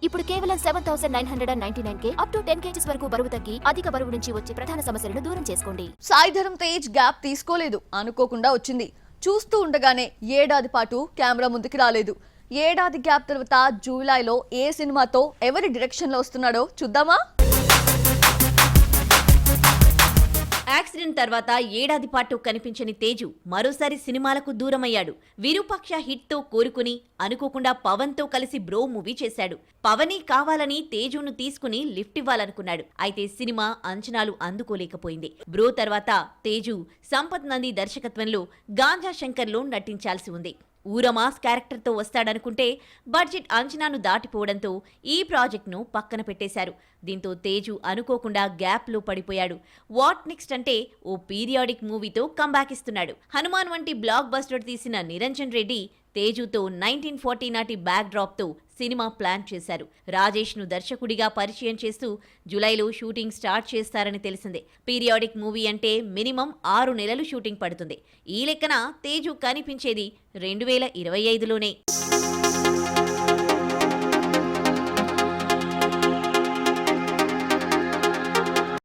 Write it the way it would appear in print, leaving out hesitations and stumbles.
ఇప్పుడు కేవలం 7,999K up to 10 kgs వరకు బరువు తగ్గి అధిక బరువు నుంచి వచ్చే ప్రధాన సమస్యలను దూరం చేసుకోండి. సాయి ధరమ్ తేజ్ గ్యాప్ తీసుకోలేదు, అనుకోకుండా వచ్చింది. చూస్తూ ఉండగానే ఏడాది పాటు కెమెరా ముందుకు రాలేదు. ఏడాది గ్యాప్ తర్వాత జూలైలో ఏ సినిమాతో ఎవరి డైరెక్షన్ లో వస్తున్నాడో చూద్దామా? యాక్సిడెంట్ తర్వాత ఏడాది పాటు కనిపించని తేజు మరోసారి సినిమాలకు దూరమయ్యాడు. విరూపాక్ష హిట్తో కోరుకుని అనుకోకుండా పవన్తో కలిసి బ్రో మూవీ చేశాడు. పవనే కావాలని తేజును తీసుకుని లిఫ్ట్ ఇవ్వాలనుకున్నాడు. అయితే సినిమా అంచనాలు అందుకోలేకపోయింది. బ్రో తర్వాత తేజు సంపత్ నంది దర్శకత్వంలో గాంజా శంకర్లో నటించాల్సి ఉంది. ఊరమాస్ క్యారెక్టర్తో వస్తాడనుకుంటే బడ్జెట్ అంచనాను దాటిపోవడంతో ఈ ప్రాజెక్ట్ను పక్కన పెట్టేశారు. దీంతో తేజు అనుకోకుండా గ్యాప్లో పడిపోయాడు. వాట్ నెక్స్ట్ అంటే ఓ పీరియాడిక్ మూవీతో కంబ్యాక్ ఇస్తున్నాడు. హనుమాన్ వంటి బ్లాక్ బస్టర్ తీసిన నిరంజన్ రెడ్డి తేజుతో 1940 నాటి బ్యాక్ డ్రాప్తో సినిమా ప్లాన్ చేశారు. రాజేష్ను దర్శకుడిగా పరిచయం చేస్తూ జూలైలో షూటింగ్ స్టార్ట్ చేస్తారని తెలిసిందే. పీరియాడిక్ మూవీ అంటే మినిమం 6 నెలలు షూటింగ్ పడుతుంది. ఈ లెక్కన తేజు కనిపించేది 2025లోనే.